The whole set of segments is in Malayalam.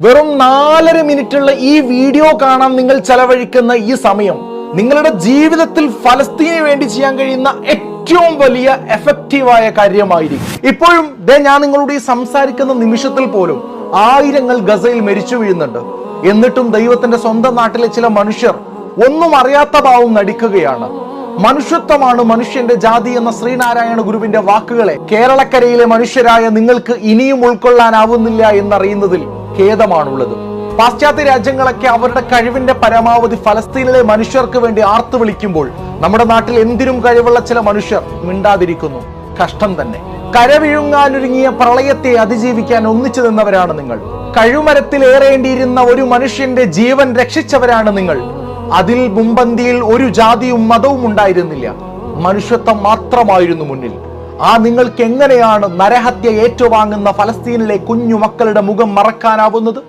വെറും 4.5 മിനിറ്റുള്ള ഈ വീഡിയോ കാണാൻ നിങ്ങൾ ചെലവഴിക്കുന്ന ഈ സമയം നിങ്ങളുടെ ജീവിതത്തിൽ ഫലസ്തീനു വേണ്ടി ചെയ്യാൻ കഴിയുന്ന ഏറ്റവും വലിയ എഫക്റ്റീവായ കാര്യമായിരിക്കും. ഇപ്പോഴും ഞാൻ നിങ്ങളോട് ഈ സംസാരിക്കുന്ന നിമിഷത്തിൽ പോലും ആയിരങ്ങൾ ഗസയിൽ മരിച്ചു വീഴുന്നുണ്ട്. എന്നിട്ടും ദൈവത്തിന്റെ സ്വന്തം നാട്ടിലെ ചില മനുഷ്യർ ഒന്നും അറിയാത്ത ഭാവം നടിക്കുകയാണ്. മനുഷ്യത്വമാണ് മനുഷ്യന്റെ ജാതി എന്ന ശ്രീനാരായണ ഗുരുവിന്റെ വാക്കുകളെ കേരളക്കരയിലെ മനുഷ്യരായ നിങ്ങൾക്ക് ഇനിയും ഉൾക്കൊള്ളാനാവുന്നില്ല എന്നറിയുന്നതിൽ ഖേദമാണുള്ളത്. പാശ്ചാത്യ രാജ്യങ്ങളൊക്കെ അവരുടെ കഴിവിന്റെ പരമാവധി ഫലസ്തീനിലെ മനുഷ്യർക്ക് വേണ്ടി ആർത്തു വിളിക്കുമ്പോൾ നമ്മുടെ നാട്ടിൽ എന്തിനും കഴിവുള്ള ചില മനുഷ്യർ മിണ്ടാതിരിക്കുന്നു. കഷ്ടം തന്നെ. കരവിഴുങ്ങാനൊരുങ്ങിയ പ്രളയത്തെ അതിജീവിക്കാൻ ഒന്നിച്ചു നിന്നവരാണ് നിങ്ങൾ. കഴുമരത്തിൽ ഏറേണ്ടിയിരുന്ന ഒരു മനുഷ്യന്റെ ജീവൻ രക്ഷിച്ചവരാണ് നിങ്ങൾ. അതിൽ മുമ്പന്തിയിൽ ഒരു ജാതിയും മതവും ഉണ്ടായിരുന്നില്ല. മനുഷ്യത്വം മാത്രമായിരുന്നു മുന്നിൽ. ആ നിങ്ങൾക്ക് എങ്ങനെയാണ് നരഹത്യ ഏറ്റുവാങ്ങുന്ന ഫലസ്തീനിലെ കുഞ്ഞു മക്കളുടെ മുഖം മറക്കാനാവുന്നത്?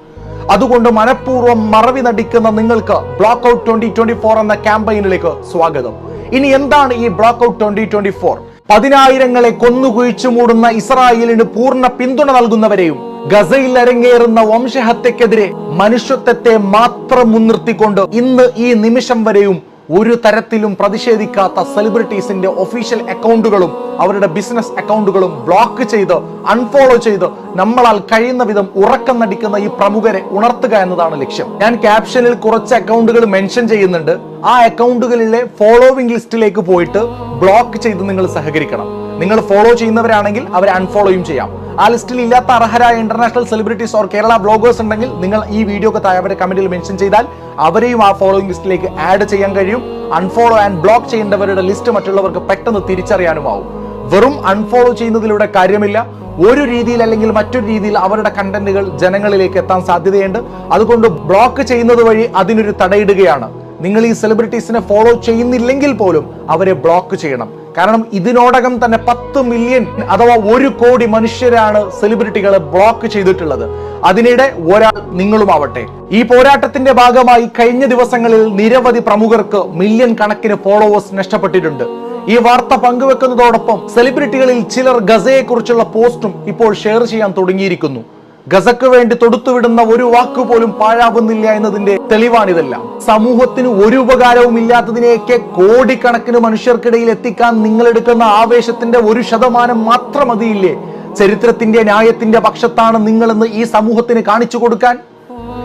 അതുകൊണ്ട് മനഃപൂർവ്വം മറവി നടിക്കുന്ന നിങ്ങൾക്ക് ബ്ലോക്ക് ഔട്ട് 2024 എന്ന ക്യാമ്പയിനിലേക്ക് സ്വാഗതം. ഇനി എന്താണ് ഈ ബ്ലോക്ക് ഔട്ട് 2024? 10,000ങ്ങളെ കൊന്നുകുഴിച്ചു മൂടുന്ന ഇസ്രായേലിന് പൂർണ്ണ പിന്തുണ നൽകുന്നവരെയും ഗസയിൽ അരങ്ങേറുന്ന വംശഹത്യക്കെതിരെ മനുഷ്യത്വത്തെ മാത്രം മുൻനിർത്തിക്കൊണ്ട് ഇന്ന് ഈ നിമിഷം വരെയും ഒരു തരത്തിലും പ്രതിഷേധിക്കാത്ത സെലിബ്രിറ്റീസിന്റെ ഒഫീഷ്യൽ അക്കൗണ്ടുകളും അവരുടെ ബിസിനസ് അക്കൗണ്ടുകളും ബ്ലോക്ക് ചെയ്ത് അൺഫോളോ ചെയ്ത് നമ്മളാൽ കഴിയുന്ന വിധം ഉറക്കം നടിക്കുന്ന ഈ പ്രമുഖരെ ഉണർത്തുക എന്നതാണ് ലക്ഷ്യം. ഞാൻ ക്യാപ്ഷനിൽ കുറച്ച് അക്കൗണ്ടുകൾ മെൻഷൻ ചെയ്യുന്നുണ്ട്. ആ അക്കൗണ്ടുകളിലെ ഫോളോവിംഗ് ലിസ്റ്റിലേക്ക് പോയിട്ട് ബ്ലോക്ക് ചെയ്ത് നിങ്ങൾ സഹകരിക്കണം. നിങ്ങൾ ഫോളോ ചെയ്യുന്നവരാണെങ്കിൽ അവരെ അൺഫോളോയും ചെയ്യാം. ആ ലിസ്റ്റിൽ ഇല്ലാത്ത അർഹരായ international celebrities or Kerala bloggers ഉണ്ടെങ്കിൽ നിങ്ങൾ ഈ വീഡിയോക്ക് താഴെ അവരെ കമന്റിൽ മെൻഷൻ ചെയ്താൽ അവരെയും ആ ഫോളോയിങ് ലിസ്റ്റിലേക്ക് ആഡ് ചെയ്യാൻ കഴിയും. അൺഫോളോ ആൻഡ് ബ്ലോക്ക് ചെയ്യേണ്ടവരുടെ ലിസ്റ്റ് മറ്റുള്ളവർക്ക് പെട്ടെന്ന് തിരിച്ചറിയാനുമാവും. വെറും അൺഫോളോ ചെയ്യുന്നതിലൂടെ കാര്യമില്ല. ഒരു രീതിയിൽ അല്ലെങ്കിൽ മറ്റൊരു രീതിയിൽ അവരുടെ കണ്ടന്റുകൾ ജനങ്ങളിലേക്ക് എത്താൻ സാധ്യതയുണ്ട്. അതുകൊണ്ട് ബ്ലോക്ക് ചെയ്യുന്നത് വഴി അതിനൊരു തടയിടുകയാണ്. നിങ്ങൾ ഈ സെലിബ്രിറ്റീസിനെ ഫോളോ ചെയ്യുന്നില്ലെങ്കിൽ പോലും അവരെ ബ്ലോക്ക് ചെയ്യണം. കാരണം ഇതിനോടകം തന്നെ 10 മില്യൺ അഥവാ 1 കോടി മനുഷ്യരാണ് സെലിബ്രിറ്റികളെ ബ്ലോക്ക് ചെയ്തിട്ടുള്ളത്. അതിനിടെ ഒരാൾ നിങ്ങളുമാവട്ടെ. ഈ പോരാട്ടത്തിന്റെ ഭാഗമായി കഴിഞ്ഞ ദിവസങ്ങളിൽ നിരവധി പ്രമുഖർക്ക് മില്യൺ കണക്കിന് ഫോളോവേഴ്സ് നഷ്ടപ്പെട്ടിട്ടുണ്ട്. ഈ വാർത്ത പങ്കുവെക്കുന്നതോടൊപ്പം സെലിബ്രിറ്റികളിൽ ചിലർ ഗസയെ കുറിച്ചുള്ള പോസ്റ്റും ഇപ്പോൾ ഷെയർ ചെയ്യാൻ തുടങ്ങിയിരിക്കുന്നു. ഗസക്ക് വേണ്ടി തൊടുത്തുവിടുന്ന ഒരു വാക്ക് പോലും പാഴാവുന്നില്ല എന്നതിന്റെ തെളിവാണിതെല്ലാം. സമൂഹത്തിന് ഒരു ഉപകാരവും ഇല്ലാത്തതിനെയൊക്കെ കോടിക്കണക്കിന് മനുഷ്യർക്കിടയിൽ എത്തിക്കാൻ നിങ്ങൾ എടുക്കുന്ന ആവേശത്തിന്റെ 1% മാത്രം മതിയില്ലേ ചരിത്രത്തിന്റെ ന്യായത്തിന്റെ പക്ഷത്താണ് നിങ്ങളെന്ന് ഈ സമൂഹത്തിന് കാണിച്ചു കൊടുക്കാൻ?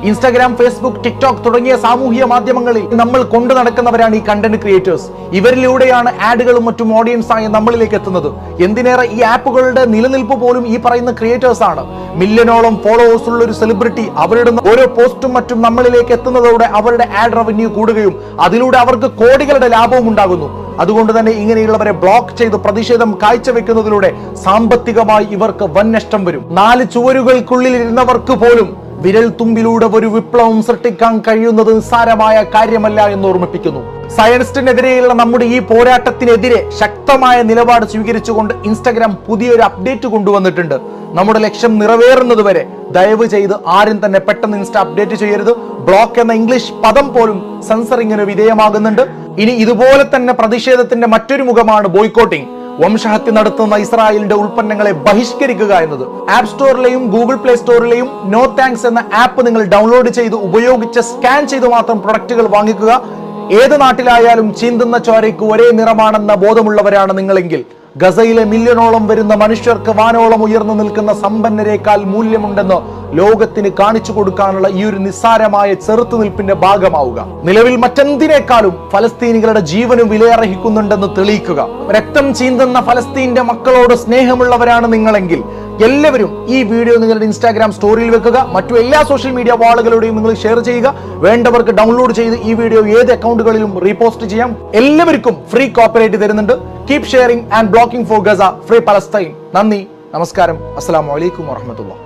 ഇൻസ്റ്റാഗ്രാം, ഫേസ്ബുക്ക്, ടിക്ടോക്ക് തുടങ്ങിയ സാമൂഹിക മാധ്യമങ്ങളിൽ നമ്മൾ കൊണ്ടു നടക്കുന്നവരാണ് ഈ കണ്ടന്റ് ക്രിയേറ്റേഴ്സ്. ഇവരിലൂടെയാണ് ആഡുകളും മറ്റും ഓഡിയൻസ് ആയി നമ്മളിലേക്ക് എത്തുന്നത്. എന്തിനേറെ ഈ ആപ്പുകളുടെ നിലനിൽപ്പ് പോലും ഈ പറയുന്ന ക്രിയേറ്റേഴ്സ് ആണ്. മില്യനോളം ഫോളോവേഴ്സ് ഉള്ള ഒരു സെലിബ്രിറ്റി അവരുടെ ഓരോ പോസ്റ്റും മറ്റും നമ്മളിലേക്ക് എത്തുന്നതോടെ അവരുടെ ആഡ് റവന്യൂ കൂടുകയും അതിലൂടെ അവർക്ക് കോടികളുടെ ലാഭവും ഉണ്ടാകുന്നു. അതുകൊണ്ട് തന്നെ ഇങ്ങനെയുള്ളവരെ ബ്ലോക്ക് ചെയ്ത് പ്രതിഷേധം കാഴ്ചവെക്കുന്നതിലൂടെ സാമ്പത്തികമായി ഇവർക്ക് വൻ നഷ്ടം വരും. 4 ചുവരുകൾക്കുള്ളിൽ ഇരുന്നവർക്ക് പോലും വിരൽ തുമ്പിലൂടെ ഒരു വിപ്ലവം സൃഷ്ടിക്കാൻ കഴിയുന്നത് നിസ്സാരമായ കാര്യമല്ല എന്ന് ഓർമ്മിപ്പിക്കുന്നു. സയനിസ്റ്റിനെതിരെയുള്ള നമ്മുടെ ഈ പോരാട്ടത്തിനെതിരെ ശക്തമായ നിലപാട് സ്വീകരിച്ചുകൊണ്ട് ഇൻസ്റ്റാഗ്രാം പുതിയൊരു അപ്ഡേറ്റ് കൊണ്ടുവന്നിട്ടുണ്ട്. നമ്മുടെ ലക്ഷ്യം നിറവേറുന്നത് വരെ ദയവ് ചെയ്ത് ആരും തന്നെ പെട്ടെന്ന് ഇൻസ്റ്റ അപ്ഡേറ്റ് ചെയ്യരുത്. ബ്ലോക്ക് എന്ന ഇംഗ്ലീഷ് പദം പോലും സെൻസറിങ്ങിന് വിധേയമാകുന്നുണ്ട്. ഇനി ഇതുപോലെ തന്നെ പ്രതിഷേധത്തിന്റെ മറ്റൊരു മുഖമാണ് ബോയ്ക്കോട്ടിംഗ്. വംശഹത്യ നടത്തുന്ന ഇസ്രായേലിന്റെ ഉൽപ്പന്നങ്ങളെ ബഹിഷ്കരിക്കുക എന്നത്. ആപ്പ് സ്റ്റോറിലെയും ഗൂഗിൾ പ്ലേ സ്റ്റോറിലെയും നോ താങ്ക്സ് എന്ന ആപ്പ് നിങ്ങൾ ഡൗൺലോഡ് ചെയ്ത് ഉപയോഗിച്ച് സ്കാൻ ചെയ്ത് മാത്രം പ്രൊഡക്റ്റുകൾ വാങ്ങിക്കുക. ഏത് നാട്ടിലായാലും ചീന്തുന്ന ചോരയ്ക്ക് ഒരേ നിറമാണെന്ന ബോധമുള്ളവരാണ് നിങ്ങളെങ്കിൽ ഗസയിലെ മില്യണോളം വരുന്ന മനുഷ്യർക്ക് വാനോളം ഉയർന്നു നിൽക്കുന്ന സമ്പന്നരേക്കാൾ മൂല്യമുണ്ടെന്ന് ലോകത്തിന് കാണിച്ചു കൊടുക്കാനുള്ള ഈ ഒരു നിസ്സാരമായ ചെറുത്തുനിൽപ്പിന്റെ ഭാഗമാവുക. നിലവിൽ മറ്റെന്തിനേക്കാളും ഫലസ്തീനികളുടെ ജീവനും വിലയർഹിക്കുന്നുണ്ടെന്ന് തെളിയിക്കുക. രക്തം ചീന്തുന്ന ഫലസ്തീന്റെ മക്കളോട് സ്നേഹമുള്ളവരാണ് നിങ്ങളെങ്കിൽ എല്ലാവരും ഈ വീഡിയോ നിങ്ങളുടെ ഇൻസ്റ്റാഗ്രാം സ്റ്റോറിയിൽ വെക്കുക. മറ്റു എല്ലാ സോഷ്യൽ മീഡിയ വാളുകളുടെയും നിങ്ങൾ ഷെയർ ചെയ്യുക. വേണ്ടവർക്ക് ഡൗൺലോഡ് ചെയ്ത് ഈ വീഡിയോ ഏത് അക്കൗണ്ടുകളിലും റീപോസ്റ്റ് ചെയ്യാം. എല്ലാവർക്കും ഫ്രീ കോപ്പറേറ്റ് തരുന്നുണ്ട്. Keep sharing and blocking for Gaza, free Palestine. നന്ദി, നമസ്കാരം, അസ്സലാമു അലൈക്കും വറഹ്മത്തുള്ളാഹി.